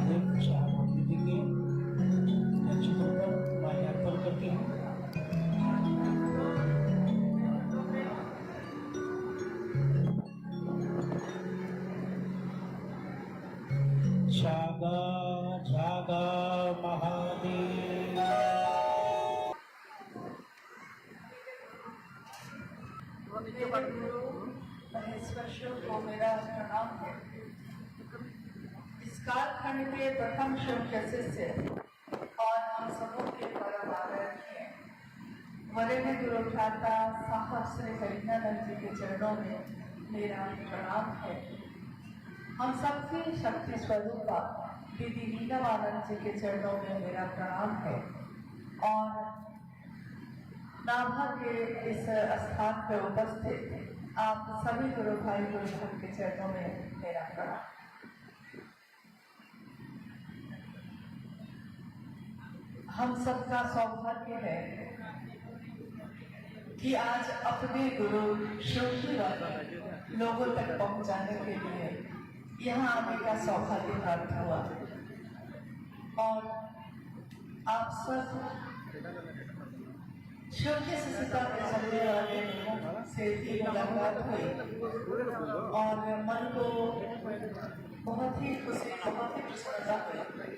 महादेव शाहमूर्ति देंगे चित्रों पर माय अर्पण करते हैं। जागा जागा महादेव। महेश्वर को मेरा प्रणाम है। इस कालखंड के प्रथम शिव के शिष्य और हम सबों के परम आदरणीय वरेण्य गुरु भ्राता साहब श्री हरिनानंद जी के चरणों में मेरा प्रणाम है। हम सबकी शक्ति स्वरूपा दीदी नीलमानंद जी के चरणों में मेरा प्रणाम है और नाभा के इस स्थान पर उपस्थित आप सभी गुरु भाई गुरु बहन के चरणों में मेरा प्रणाम। हम सबका सौभाग्य है कि आज अपने गुरु शिव वाले लोगों तक पहुंचाने के लिए यहाँ आने का सौभाग्य प्राप्त हुआ और आप सब शिव के सिलसिला में चलने वाले लोगों से भी मुलाकात हुई और मन को बहुत ही खुशी बहुत ही प्रसन्नता हुई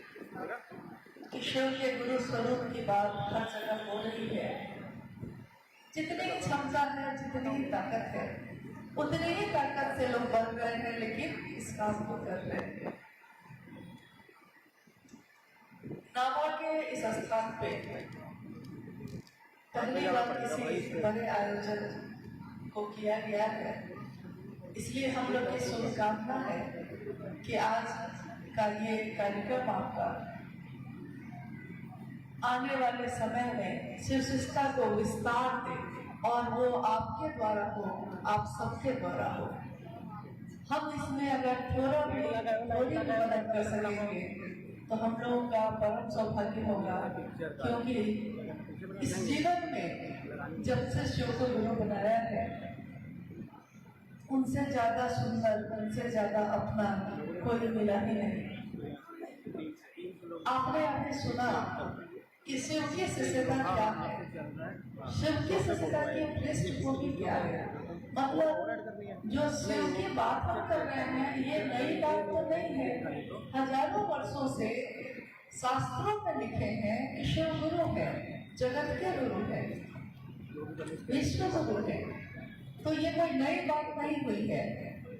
कि शिव के गुरु स्वरूप की बात हर जगह हो रही है। जितनी क्षमता है जितनी ही ताकत है उतनी ही ताकत से लोग बढ़ रहे हैं, लेकिन इस काम को कर रहे हैं। नाभा के इस स्थान पे पहली बार किसी बड़े आयोजन को किया गया है, इसलिए हम लोग की शुभकामना है कि आज का ये कार्यक्रम आपका आने वाले समय में शिवशिष्टा को विस्तार दे और वो आपके द्वारा हो, आप सबके द्वारा हो। हम इसमें अगर थोड़ा भी मदद कर सकेंगे तो हम लोगों का परम सौभाग्य होगा, क्योंकि इस जीवन में जब से शिव को गुरु बनाया है उनसे ज्यादा सुंदर उनसे ज्यादा अपना कोई मिला ही नहीं। आपने सुना कि शिव की शिष्यता क्या है, शिव की शिष्यता की पृष्ठभूमि क्या है। मतलब जो शिव की बात हम कर रहे हैं ये नई बात तो नहीं है, हजारों वर्षों से शास्त्रों में लिखे हैं कि शिव गुरु है, जगत के गुरु है, विश्व गुरु है। तो ये कोई नई बात नहीं हुई है,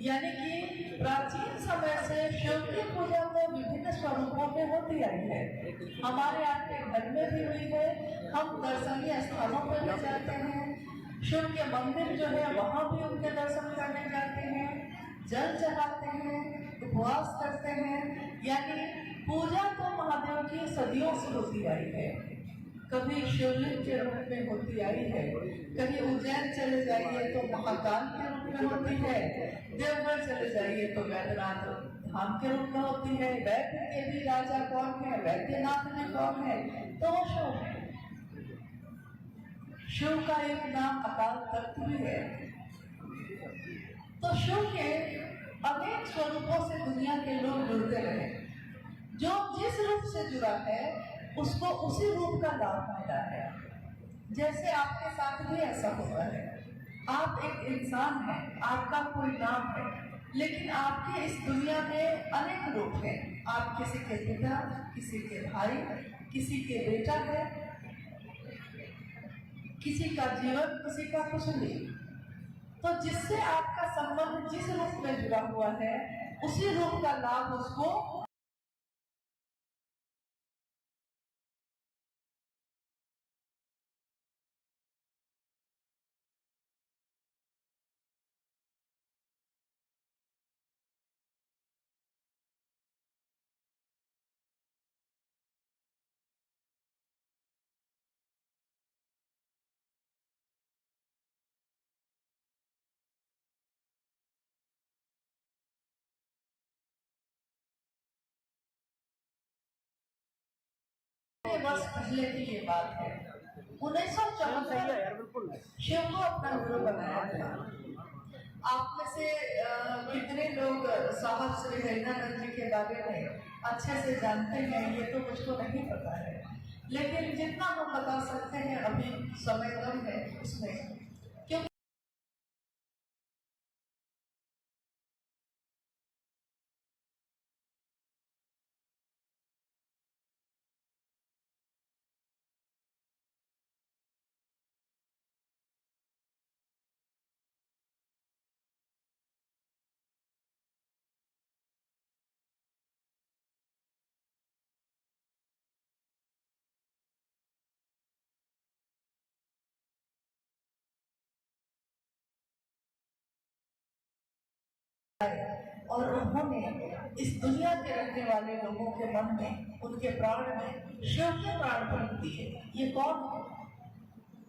यानी कि प्राचीन समय से शिव की पूजा तो विभिन्न स्वरूपों में होती आई है। हमारे आपके घर में भी हुई है, हम दर्शनीय स्थानों पर भी जाते हैं, शिव के मंदिर जो है वहां भी उनके दर्शन करने जाते हैं, जल चढ़ाते हैं, उपवास करते हैं। यानी पूजा तो महादेव की सदियों से होती आई है। कभी शिवलिंग के रूप में होती आई है, कहीं उज्जैन चले जाइए तो महाकाल के रूप में होती है, देवघर चले जाइए तो वैद्यनाथ धाम के रूप में होती है। वैद्य के भी राजा कौन है, वैद्यनाथ में कौन है, तो वो शिव है। शिव का एक नाम अकाल तख्त भी है। तो शिव के अनेक स्वरूपों से दुनिया के लोग जुड़ते रहे, जो जिस रूप से जुड़ा है उसको उसी रूप का लाभ मिला है। जैसे आपके साथ भी ऐसा हुआ है, आप एक इंसान हैं, आपका कोई नाम है, लेकिन आपके इस दुनिया में अनेक रूप हैं। आप किसी के पिता, किसी के भाई, किसी के बेटा है, किसी का जीवन, किसी का कुछ नहीं। तो जिससे आपका संबंध जिस रूप में जुड़ा हुआ है उसी रूप का लाभ उसको वर्ष पहले की ये बात है। 1974 शिव को अपना गुरु बनाया था। आप में से कितने लोग साहब श्री हरिनानंद जी के बारे में अच्छे से जानते हैं ये तो मुझको नहीं पता है, लेकिन जितना हम बता सकते हैं अभी समय कम है उसमें, क्योंकि और उन्होंने इस दुनिया के रहने वाले लोगों के मन में, उनके प्राण में शिव के प्राण भर दिए। ये कौन है?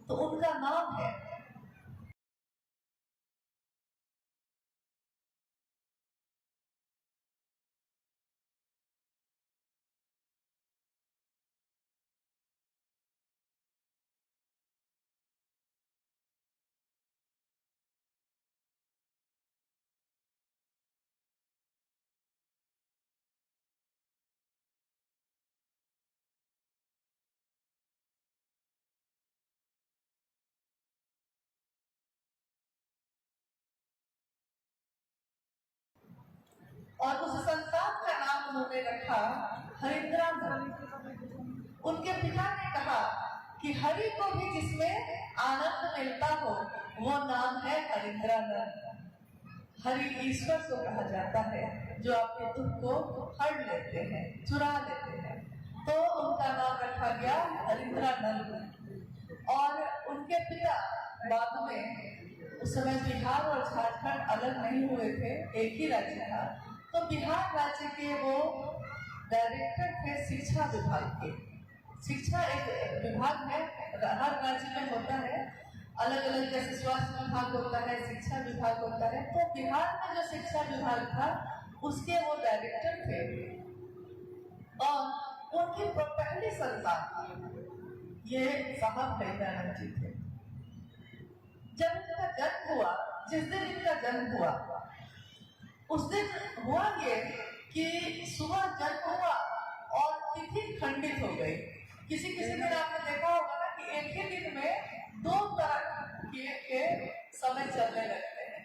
तो उनका नाम है और उस संतान का नाम उन्होंने रखा हरिंद्रानंद। उनके पिता ने कहा कि हरि को भी जिसमें आनंद मिलता हो वो नाम है हरिंद्रानंद। हरि ईश्वर को कहा जाता है जो आपके दुख को हर लेते हैं, चुरा लेते हैं, तो उनका नाम रखा गया हरिंद्रानंद। और उनके पिता बाद में, उस समय बिहार और झारखंड अलग नहीं हुए थे, एक ही राज्य था, तो बिहार राज्य के वो डायरेक्टर थे शिक्षा विभाग के। शिक्षा एक विभाग है, हर राज्य में होता है, अलग अलग, जैसे स्वास्थ्य विभाग होता है, शिक्षा विभाग होता है, तो बिहार में जो शिक्षा विभाग था उसके वो डायरेक्टर थे। और उनकी पहली संतान ये साहब हरिनानंद जी थे। जब इनका जन्म हुआ, जिस दिन इनका जन्म हुआ उस दिन हुआ ये कि सुबह जन्म हुआ और तिथि खंडित हो गई। किसी दिन आपने देखा होगा ना कि एक ही दिन में दो तरह के समय चलने लगते हैं।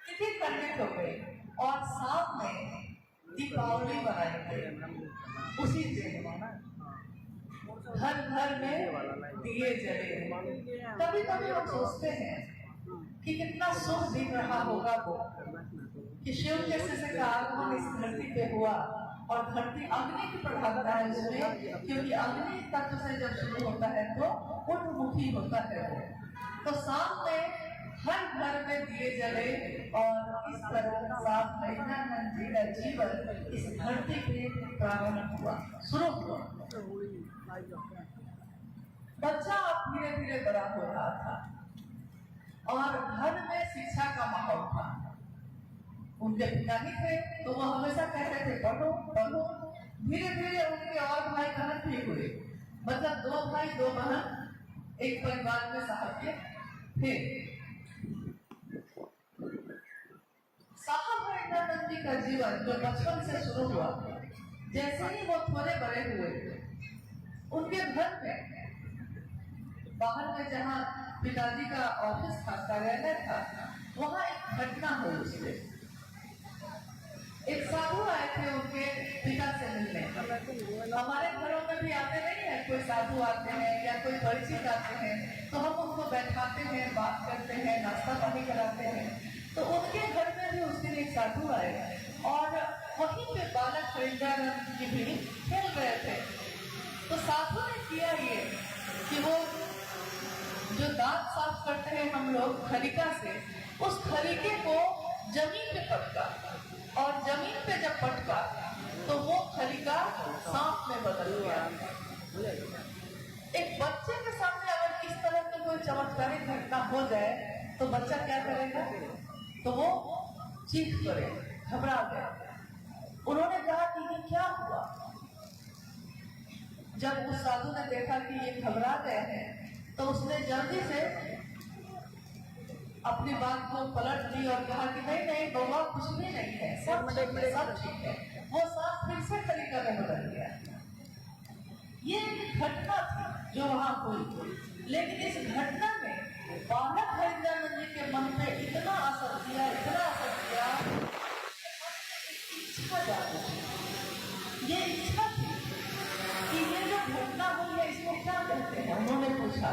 तिथि खंडित हो गई और शाम में दीपावली मनाई गई। उसी दिन घर घर में दिए जले। कभी कभी हम सोचते हैं कि कितना शुभ दिन रहा होगा वो, कि शिव जैसे से का आगमन इस धरती पे हुआ। और धरती अग्नि की प्रधानता है उसमें, क्योंकि अग्नि तत्व से जब शुरू होता है तो उन्मुखी होता है वो। तो शाम में हर घर में दिए जले और इस तरह साहब हरिनानंद जी का जीवन इस धरती पे प्रारंभ हुआ, शुरू हुआ। बच्चा अब धीरे धीरे बड़ा हो रहा था और घर में शिक्षा का माहौल था। उनके पिता ही थे तो वो हमेशा कहते थे पढ़ो पढ़ो। धीरे धीरे उनके और भाई बहन भी हुए, मतलब 2 भाई 2 बहन एक परिवार में साहब के थे। साहब हरिनानंद जी का जीवन जो बचपन से शुरू हुआ, जैसे ही वो थोड़े बड़े हुए, उनके घर में बाहर में जहाँ पिताजी का ऑफिस था, कार्यालय था, वहाँ एक घटना हुई। उससे एक साधु आए थे उनके पिता से मिलने। हमारे घरों में भी आते नहीं है, कोई साधु आते हैं या कोई परिचित आते हैं तो हम उनको बैठाते हैं, बात करते हैं, नाश्ता पानी कराते हैं। तो उनके घर में भी उस दिन एक साधु आए और वहीं पे बालक हरिंद्रानंद जी भी खेल रहे थे। तो साधु ने किया ये कि वो जो दांत साफ करते हैं हम लोग खरीका से, उस खरीके को जमीन पे पटका और जमीन पे जब पटका तो वो खरीका सांप में बदल गया। एक बच्चे के सामने अगर इस तरह की कोई चमत्कारिक घटना हो जाए तो बच्चा क्या करेगा? तो वो चीख करे, घबरा गया। उन्होंने कहा कि ये क्या हुआ? जब उस साधु ने देखा कि ये घबरा गए हैं तो उसने जल्दी से अपनी बात को पलट दी और कहा कि नहीं नहीं बउआ कुछ भी नहीं है, सब ठीक है। वो सांप फिर से तरीका में बदल गया। ये एक घटना थी जो वहां हुई, लेकिन इस घटना में बालक हरिंद्रानंद जी के मन पे इतना असर किया, इतना असर किया, इच्छा जागी। ये इच्छा थी कि ये जो घटना हुई है इसको क्या कहते हैं। उन्होंने पूछा,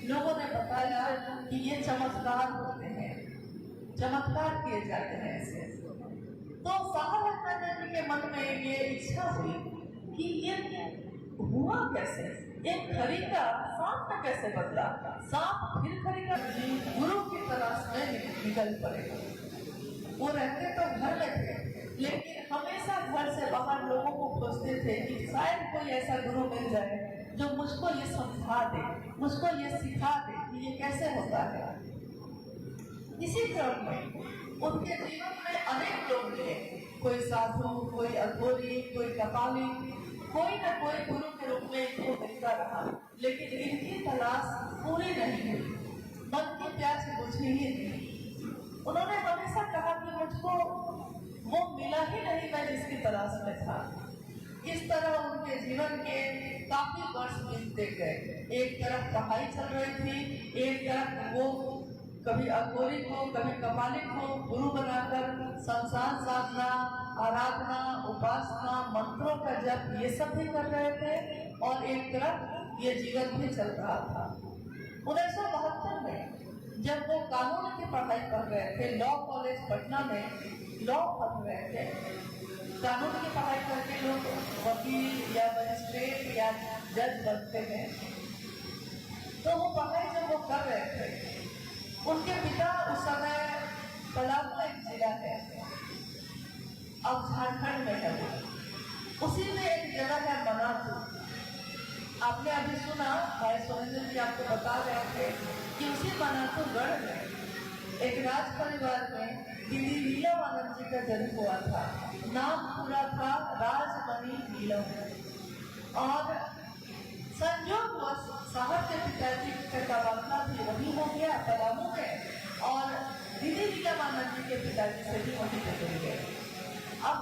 लोगों ने बताया कि ये चमत्कार होते हैं, चमत्कार किए जाते हैं ऐसे। तो साहब जी के मन में ये इच्छा हुई कि ये हुआ कैसे, एक खरी का सांप में कैसे बदला, सांप फिर खरी का गुरु की तलाश में निकल पड़े। वो रहते तो घर में थे, लेकिन हमेशा घर से बाहर लोगों को खोजते थे कि शायद कोई ऐसा गुरु मिल जाए जो मुझको ये समझा दे, मुझको ये सिखा दे कि ये कैसे होता है। इसी क्रम में उनके जीवन में अनेक लोग मिले, कोई साधु, कोई अघोरी, कोई कपाली, कोई न कोई गुरु के रूप में इनको मिलता रहा, लेकिन इनकी तलाश पूरी नहीं हुई, मन की प्यास बुझी ही नहीं। उन्होंने हमेशा कहा कि मुझको वो मिला ही नहीं मैं जिसकी तलाश में था। इस तरह उनके जीवन के काफी वर्ष बीतते गए। एक तरफ पढ़ाई चल रही थी, एक तरफ वो कभी अघोरी को, कभी कपाली को गुरु बनाकर संसार साधना, आराधना, उपासना, मंत्रों का जप ये सब भी कर रहे थे, और एक तरफ ये जीवन भी चल रहा था। 1972 में जब वो कानून की पढ़ाई कर रहे थे, लॉ कॉलेज पटना में लॉ पढ़ रहे थे, कानून की पढ़ाई करके लोग वकील या मजिस्ट्रेट या जज बनते हैं, तो वो पढ़ाई जब वो कर रहे थे, उनके पिता उस समय पलामू एक जिला है, अब झारखंड में है वो, उसी में एक जगह है मनातू। आपने अभी सुना, भाई सोहेंद्र जी आपको बता रहे थे कि उसी मनातू गढ़ में एक राज परिवार में दीदी लीलामानंद जी का जन्म हुआ था। नाम पूरा था राजमणि नीलम, और संयोगवश साहब के पिताजी का तबादला भी वही हो गया पलामू में, और दीदी लीलामानंद जी के पिताजी से भी वही गुजर गए। अब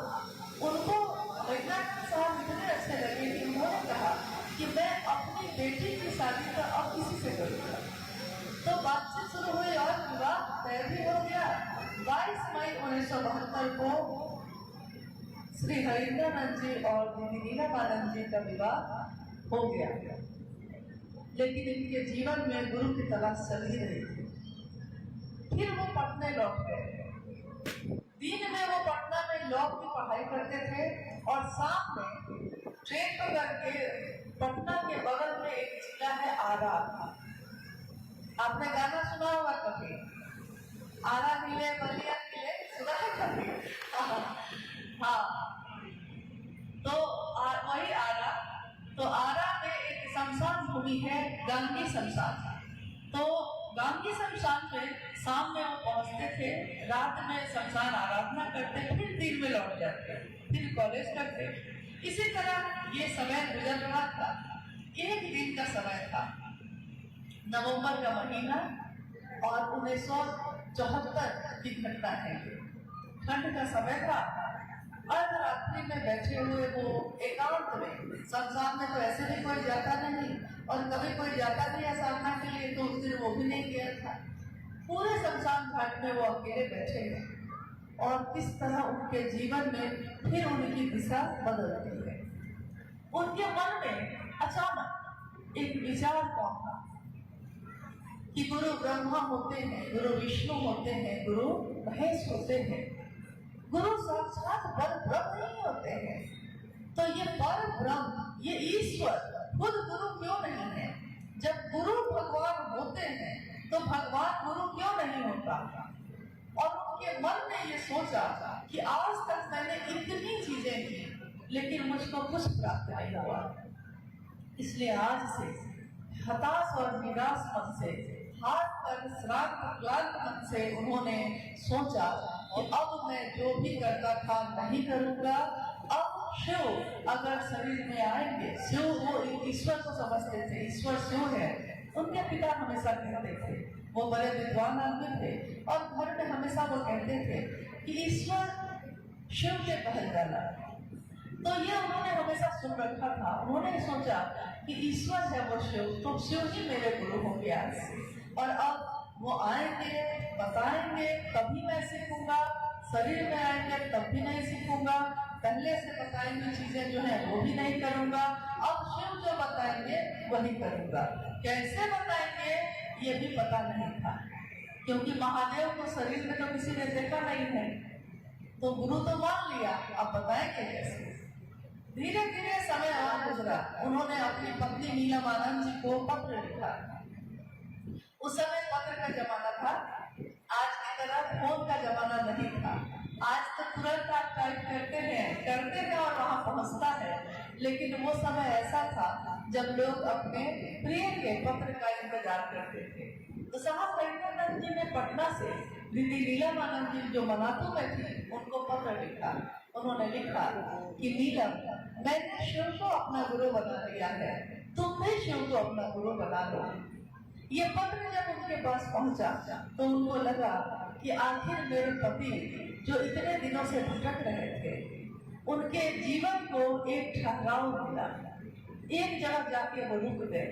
उनको वैज्ञानिक साहब इतने अच्छे लगे कि उन्होंने कहा कि मैं अपनी बेटी की शादी तो अब किसी से करूँगा। तो बातचीत शुरू हुई और विवाह तय भी हो गया। 22 मई 1972 को श्री हरिंद्रानंद जी और दीदी लीलामानंद जी का विवाह हो गया, लेकिन इनके जीवन में गुरु की तलाश चल ही रही थी। फिर वो पटना लौट गए। दिन में वो पटना में लॉ की पढ़ाई करते थे, और शाम में ट्रेन पकड़ के पटना के बगल में एक जिला है आरा। आपने गाना सुना होगा कभी, आरा हिले बलिया हिले, सुना है कभी? हाँ, तो वही आरा। तो आरा में एक शमशान भूमि है, गांगी शमशान। तो गांगी शमशान में शाम में वो पहुंचते थे, रात में शमशान आराधना करते, फिर दिन में लौट जाते, फिर कॉलेज करते। इसी तरह ये समय गुजर रहा था। एक दिन का समय था, नवंबर का महीना, और 1974 की घटना है। ठंड का समय था, अर्धरात्रि में बैठे हुए वो एकांत में, शमशान में तो ऐसे भी कोई जाता नहीं, और कभी कोई जाता भी है साधना के लिए तो उस दिन वो भी नहीं गया था। पूरे शमशान घाट में वो अकेले बैठे हैं, और किस तरह उनके जीवन में फिर उनकी दिशा बदल रही है। उनके मन में अचानक एक विचार पहुंचा कि गुरु ब्रह्मा होते हैं, गुरु विष्णु होते हैं, गुरु महेश होते हैं, गुरु साक्षात पर ब्रह्म नहीं होते हैं। तो ये पर ब्रह्म, ये ईश्वर खुद गुरु क्यों नहीं है? जब गुरु भगवान होते हैं तो भगवान गुरु क्यों नहीं होता? और उनके मन ने ये सोचा कि आज तक मैंने इतनी चीजें की, लेकिन मुझको कुछ प्राप्त नहीं हुआ। इसलिए आज से हताश और निराश मन से, हाथ पर श्राद्ध क्लांत मन से उन्होंने सोचा कि अब मैं जो भी करता था नहीं करूंगा। अब शिव अगर शरीर में आएंगे, शिव वो ईश्वर को समझते थे, ईश्वर शिव है। उनके पिता हमेशा कहते थे वो बड़े विद्वान आदमी थे और घर में हमेशा वो कहते थे कि ईश्वर शिव के पहल जाना। तो ये उन्होंने हमेशा सुन रखा था। उन्होंने सोचा कि ईश्वर है वो शिव, तो शिव ही मेरे गुरु होंगे आज से। और अब वो आएंगे, बताएंगे, तभी मैं सीखूंगा। शरीर में आएंगे तब भी नहीं सीखूंगा, पहले से बताएंगे चीजें जो है वो भी नहीं करूंगा। अब शिव जो बताएंगे वही करूंगा। कैसे बताएंगे ये भी पता नहीं था, क्योंकि महादेव को शरीर में तो किसी ने देखा नहीं है। तो गुरु तो मान लिया, अब बताएंगे कैसे। धीरे धीरे समय और गुजरा। उन्होंने अपनी पत्नी नीलमानंद जी को पत्र लिखा। उस समय पत्र का जमाना था, आज की तरह फोन का जमाना नहीं था। आज तो तुरंत आप टाइप करते हैं और वहां पहुंचता है। लेकिन वो समय ऐसा था जब लोग अपने प्रिय के पत्र का इंतजार करते थे। तो साहब हरिंद्रानंद जी ने पटना से दीदी नीलमानंद जी जो मनातू में थी उनको पत्र लिखा। उन्होंने लिखा कि नीलम, मैंने शिव को अपना गुरु बना लिया है, तुम भी शिव को अपना गुरु बना लो। ये पत्र जब उनके पास पहुंचा तो उनको लगा कि आखिर मेरे पति जो इतने दिनों से भटक रहे थे, उनके जीवन को एक ठहराव मिला। एक जगह जाके वो रुक गए।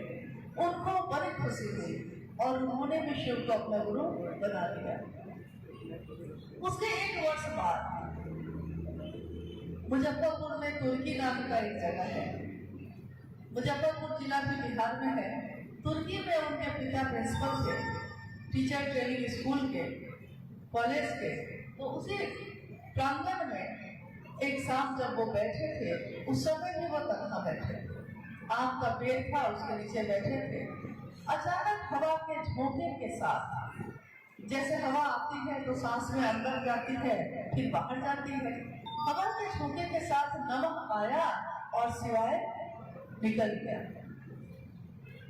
उनको बड़ी खुशी हुई और उन्होंने भी शिव को अपना गुरु बना लिया। उसके 1 वर्ष बाद मुजफ्फरपुर में तुर्की नाम का एक जगह है। मुजफ्फरपुर जिला भी बिहार में है। तुर्की में उनके पिता प्रिंसिपल थे, टीचर ट्रेनिंग स्कूल के, कॉलेज के। तो उसी प्रांगण में एक शाम जब वो बैठे थे, उस समय भी वो तन्हा बैठे, आम का पेड़ था उसके नीचे बैठे थे। अचानक हवा के झोंके के साथ, जैसे हवा आती है तो सांस में अंदर जाती है फिर बाहर जाती है, हवा के झोंके के साथ नमक आया और सिवाय निकल गया।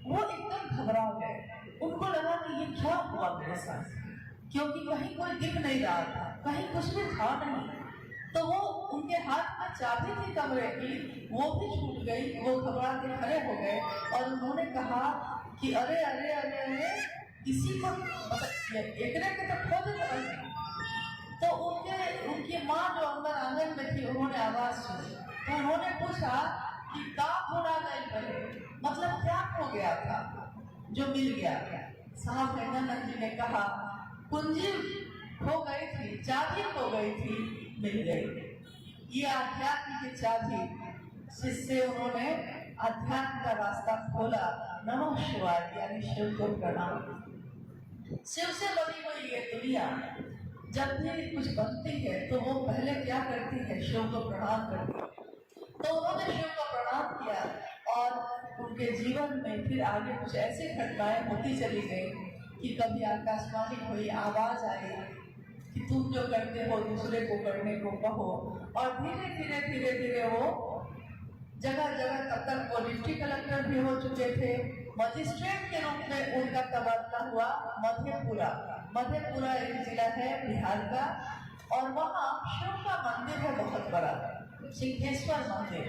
वो एकदम घबरा गए। उनको लगा कि ये क्या हुआ मेरे साथ, क्योंकि कहीं कोई दिख नहीं रहा था, कहीं कुछ भी था नहीं। तो वो उनके हाथ में चाबी थी कमरे की, वो भी छूट गई। वो घबरा के खड़े हो गए और उन्होंने कहा कि अरे अरे अरे अरे, इसी को एक के तो खोज रही। तो उनकी माँ जो अंदर आंगन में थी, उन्होंने आवाज सुनी। तो उन्होंने पूछा कि का भुला गई, मतलब क्या हो गया था जो मिल गया। साहब हरिंद्रानंद जी ने कहा कुंजी खो गई थी, चाबी खो गई थी, मिल गई। ये आध्यात्म की चाबी, जिससे उन्होंने अध्यात्म का रास्ता खोला। नमः शिवाय, यानी शिव को प्रणाम। शिव से बनी हुई ये दुनिया जब भी कुछ बनती है तो वो पहले क्या करती है, शिव को प्रणाम करती है। तो उन्होंने शिव को प्रणाम किया और उनके जीवन में फिर आगे कुछ ऐसी घटनाएं होती चली गई कि कभी आकाशवाणी हुई, आवाज आई कि तुम जो करते हो दूसरे को करने को कहो। और धीरे धीरे धीरे धीरे वो जगह जगह, तब तक वो डिस्ट्रिक्ट कलेक्टर भी हो चुके थे। मजिस्ट्रेट के रूप में उनका तबादला हुआ मधेपुरा। मधेपुरा एक जिला है बिहार का, और वहाँ शिव का मंदिर है बहुत बड़ा, सिंहेश्वर मंदिर।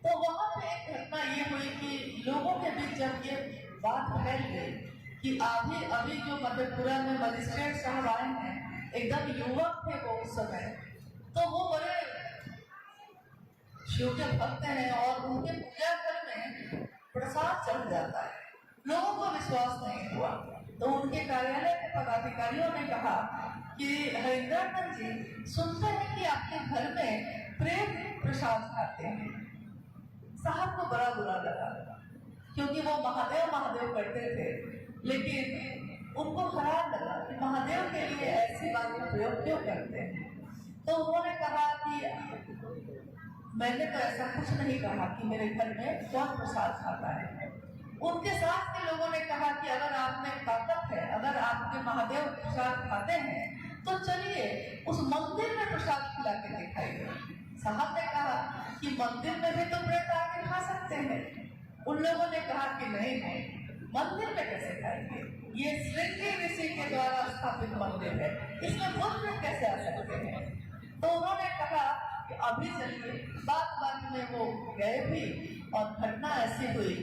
तो वहाँ पे एक घटना ये हुई कि लोगों के बीच जब ये बात फैल गई कि अभी जो मधेपुरा में मजिस्ट्रेट साहब आए हैं, एकदम युवक थे वो उस समय, तो वो बड़े शिव के भक्त हैं और उनके पूजा घर में प्रसाद चढ़ जाता है। लोगों को विश्वास नहीं हुआ, तो उनके कार्यालय के पदाधिकारियों ने कहा कि हरिंद्रानंद जी, सुनते हैं कि आपके घर में प्रेम प्रसाद खाते हैं। साहब को बड़ा बुरा लगा, क्योंकि वो महादेव महादेव करते थे, लेकिन उनको खराब लगा कि महादेव के लिए ऐसी बातें प्रयोग क्यों करते हैं। तो उन्होंने कहा कि मैंने तो ऐसा कुछ नहीं कहा कि मेरे घर में कौन प्रसाद खाता है। उनके साथ के लोगों ने कहा कि अगर आप में ताकत है, अगर आपके महादेव प्रसाद खाते हैं, तो चलिए उस मंदिर में प्रसाद खिला के दिखाइए। साहब ने कहा कि मंदिर में भी तो प्रेत आके खा सकते हैं। उन लोगों ने कहा कि नहीं नहीं, मंदिर में कैसे खाएंगे, ये श्रृंगी ऋषि के द्वारा स्थापित मंदिर है, इसमें भूत प्रेत कैसे आ सकते हैं। तो उन्होंने कहा कि अभी चलिए। बात में वो गए भी, और घटना ऐसी हुई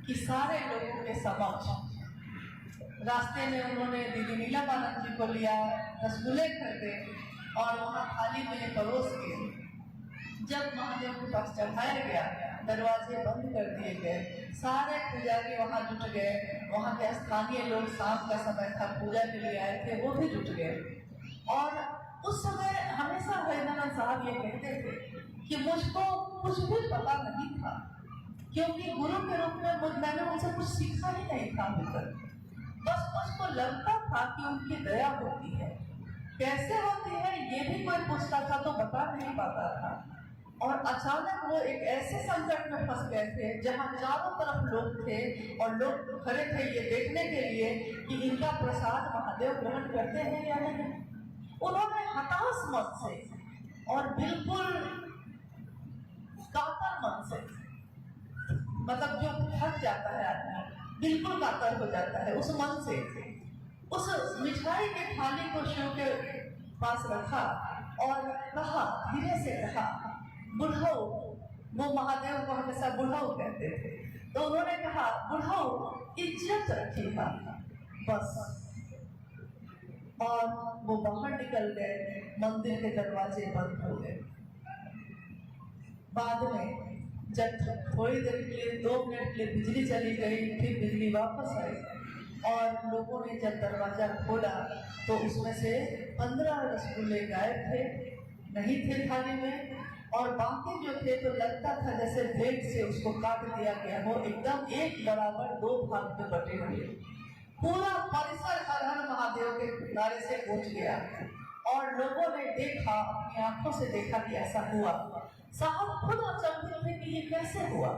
कि सारे लोगों के समक्ष रास्ते में उन्होंने दीदी नीलामानंद जी को लिया, रसगुल्ले खरीदे और वहाँ थाली में परोस के जब महादेव के पास चढ़ाया गया, दरवाजे बंद कर दिए गए, सारे पुजारी वहाँ जुट गए, वहाँ के स्थानीय लोग शाम का समय था पूजा के लिए आए थे, वो भी जुट गए। और उस समय हमेशा हरिनारायण साहब ये कहते थे कि मुझको कुछ भी पता नहीं था, क्योंकि गुरु के रूप में मैंने उनसे कुछ सीखा ही नहीं था अभी तक। बस मुझको लगता था कि उनकी दया होती है, कैसे होती है ये भी कोई पूछता था तो बता नहीं पाता था। और अचानक वो एक ऐसे संकट में फंस गए थे जहाँ चारों तरफ लोग थे और लोग खड़े थे ये देखने के लिए कि इनका प्रसाद महादेव ग्रहण करते हैं या नहीं। उन्होंने हताश मन से और बिल्कुल कातर मन से, मतलब जो थक जाता है आदमी बिल्कुल कातर हो जाता है, उस मन से उस मिठाई के थाली को शिव के पास रखा और कहा, धीरे से कहा, बुढ़ाऊ, वो महादेव को हमेशा बुढ़ाऊ कहते थे, तो उन्होंने कहा बुढ़ाऊ इज्जत रखिएगा बस। और वो बाहर निकल गए, मंदिर के दरवाजे बंद हो गए। बाद में जब थोड़ी देर के लिए 2 मिनट के लिए बिजली चली गई, फिर बिजली वापस आई और लोगों ने जब दरवाजा खोला तो उसमें से 15 रसगुल्ले गायब थे, नहीं थे थाली में, और बाकी जो थे तो लगता था जैसे ब्लेड से उसको काट दिया गया हो, एकदम एक बराबर 2 भाग में बटे हुए। पूरा परिसर हर हर महादेव के नारे से गूंज गया और लोगों ने देखा, अपनी आंखों से देखा कि ऐसा हुआ। साहब खुद अचंभित थे कि ये कैसे हुआ,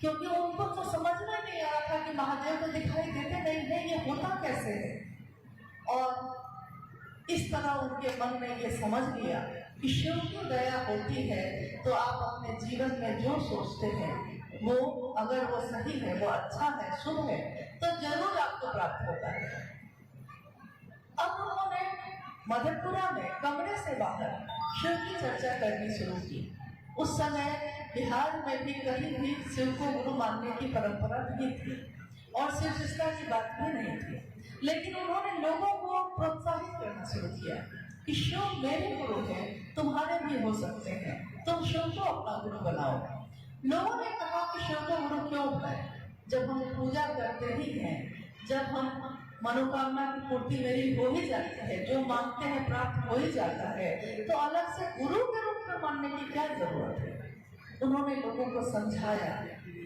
क्योंकि उनको तो समझ में नहीं आ रहा था कि महादेव तो दिखाई देते नहीं है, ये होता कैसे है। और इस तरह उनके मन में ये समझ लिया कि शिव की दया होती है तो आप अपने जीवन में जो सोचते हैं वो अगर वो सही है, वो अच्छा है, शुभ है, तो जरूर आपको प्राप्त होता है। अब उन्होंने मधेपुरा में कमरे से बाहर शिव की चर्चा करनी शुरू की। उस समय बिहार में भी कहीं भी शिव को गुरु मानने की परंपरा नहीं थी और शिव शिष्टा की बात भी नहीं थी, लेकिन उन्होंने लोगों को प्रोत्साहित करना शुरू किया कि शिव मेरे गुरु हैं, तुम्हारे भी हो सकते हैं, तुम शिव को अपना गुरु बनाओ। लोगों ने कहा कि शिव का गुरु क्यों है, जब हम पूजा करते ही हैं, जब हम मनोकामना की पूर्ति मेरी हो ही जाती है, जो मांगते हैं प्राप्त हो ही जाता है, तो अलग से गुरु के रूप में मानने की क्या जरूरत है। उन्होंने लोगों को समझाया,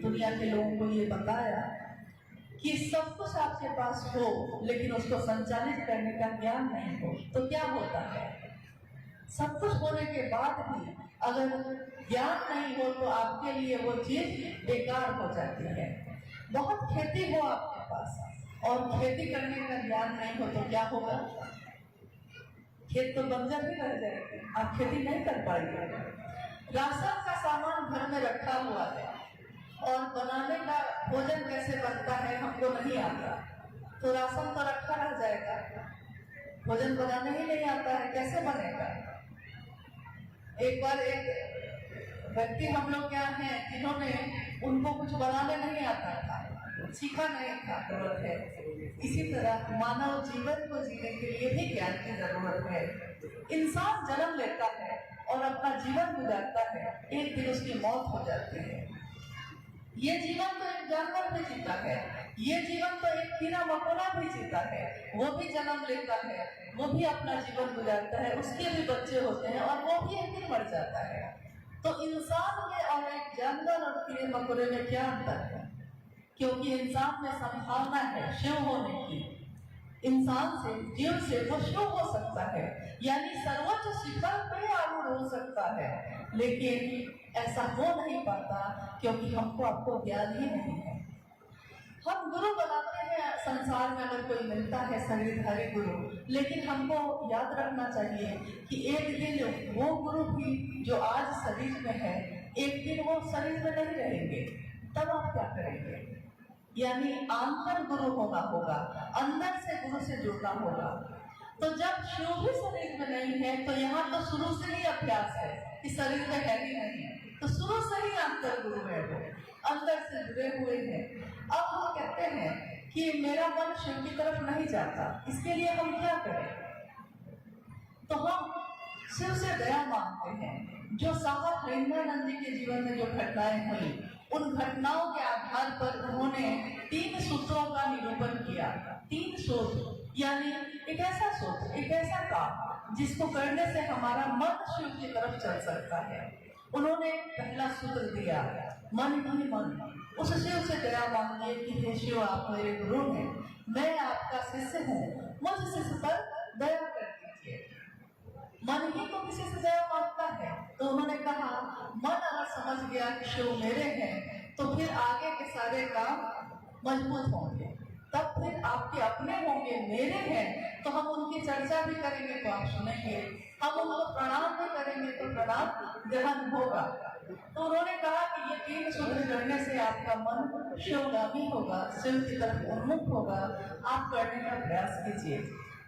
दुनिया के लोगों को ये बताया कि सब कुछ आपके पास हो लेकिन उसको संचालित करने का ज्ञान नहीं हो तो क्या होता है। सब कुछ होने के बाद भी अगर ज्ञान नहीं हो तो आपके लिए वो चीज बेकार हो जाती है। बहुत खेती हो आपके पास और खेती करने का ज्ञान नहीं हो तो क्या होगा, खेत तो बंजर ही रह जाएगी, आप खेती नहीं कर पाएंगे। राशन का सामान घर में रखा हुआ है और बनाने का भोजन कैसे बनता है हमको नहीं आता, तो राशन तो रखा रह जाएगा, भोजन बनाने ही नहीं आता है, कैसे बनेगा। एक बार एक व्यक्ति हम लोग क्या हैं जिन्होंने उनको कुछ बनाने नहीं आता था, सीखा नहीं था, जरूरत है। इसी तरह मानव जीवन को जीने के लिए भी ज्ञान की जरूरत है। इंसान जन्म लेता है और अपना जीवन गुजारता है, एक दिन उसकी मौत हो जाती है। ये जीवन तो एक जानवर भी जीता है, ये जीवन तो एक कीड़ा मकोड़ा भी जीता है, वो भी जन्म लेता है, वो भी अपना जीवन गुजारता है, उसके भी बच्चे होते हैं और वो भी एक दिन मर जाता है। तो इंसान में और एक जानवर और कीड़े मकोड़े में क्या अंतर है, क्योंकि इंसान में संभावना है शिव होने की, इंसान से जीव से वो शिव हो सकता है, यानी सर्वोच्च शिखर पे आरूढ़ हो सकता है, लेकिन ऐसा हो नहीं पाता क्योंकि हमको आपको ज्ञान ही नहीं है। हम गुरु बनाते हैं संसार में अगर कोई मिलता है शरीरधारी गुरु, लेकिन हमको याद रखना चाहिए कि एक दिन वो गुरु भी जो आज शरीर में है, एक दिन वो शरीर में नहीं रहेंगे, तब आप क्या करेंगे। यानी आंतर गुरु होना होगा, अंदर से गुरु से जुड़ना होगा। तो जब शिव भी शरीर में नहीं है तो यहाँ तो शुरू से ही अभ्यास है कि शरीर में है ही नहीं, तो शुरू से ही अंतर गुरु है, वो अंदर से जुड़े हुए हैं। अब हम कहते हैं कि मेरा मन शिव की तरफ नहीं जाता, इसके लिए हम क्या करें? तो हम शिव से दया मांगते हैं। जो साहब प्रेमानंद जी के जीवन में जो घटनाएं हुई, उन घटनाओं के आधार पर उन्होंने 3 सूत्रों का निरूपण किया। 3 सूत्र यानी एक ऐसा सूत्र, एक ऐसा काम जिसको करने से हमारा मन शिव की तरफ चल सकता है। उन्होंने पहला सूत्र दिया, मन ही मन। उस शिव से दया मांगिए कि हे शिव, आप मेरे गुरु हैं, मैं आपका शिष्य हूँ, मुझ शिष्य पर दया कर दीजिए। मन ही तो किसी से दया मांगता है। तो उन्होंने कहा, मन अगर समझ गया कि शिव मेरे हैं, तो फिर आगे के सारे काम मजबूत होंगे। तब फिर आपके अपने होंगे, मेरे हैं, तो हम उनकी चर्चा भी करेंगे तो आप सुनेंगे, हम उनको प्रणाम भी करेंगे तो प्रणाम ग्रहण होगा। तो उन्होंने कहा कि ये 3 सूत्र करने से आपका मन शिवगामी होगा, शिव की तरफ उन्मुख होगा। आप करने का प्रयास कीजिए।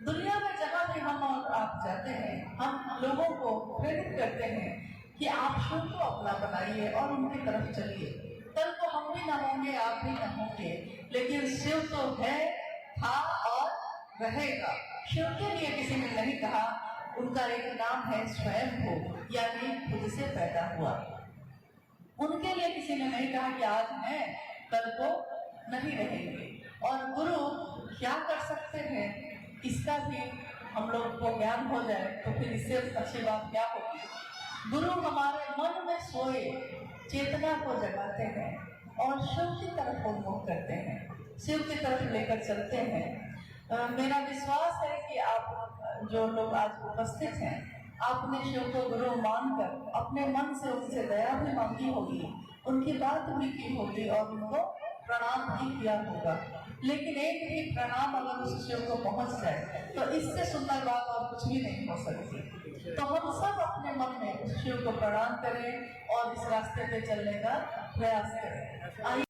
दुनिया में जहाँ भी हम और आप जाते हैं, हम लोगों को प्रेरित करते हैं कि आप शिव को अपना बनाइए और उनकी तरफ चलिए। कल को हम भी ना होंगे, आप भी ना होंगे, लेकिन शिव तो है, था और रहेगा। शिव के लिए किसी ने नहीं कहा, उनका एक नाम है स्वयंभू, यानी खुद से पैदा हुआ। उनके लिए किसी ने नहीं कहा कि आज है, कल को नहीं रहेंगे। और गुरु क्या कर सकते हैं, इसका भी हम लोग को ज्ञान हो जाए तो फिर इससे अच्छी बात क्या होगी। गुरु हमारे मन में सोए चेतना को जगाते हैं और शिव की तरफ उन्मुख करते हैं, शिव की तरफ लेकर चलते हैं। मेरा विश्वास है कि आप जो लोग आज उपस्थित हैं, आपने शिव को गुरु मानकर अपने मन से उनसे दया भी मांगी होगी, उनकी बात भी की होगी और उनको प्रणाम भी किया होगा। लेकिन एक भी प्रणाम अगर उस शिव को पहुंच जाए तो इससे सुंदर बात और कुछ भी नहीं हो सकती। तो हम सब अपने मन में उस शिव को प्रणाम करें और इस रास्ते पे चलने का प्रयास करें। आइए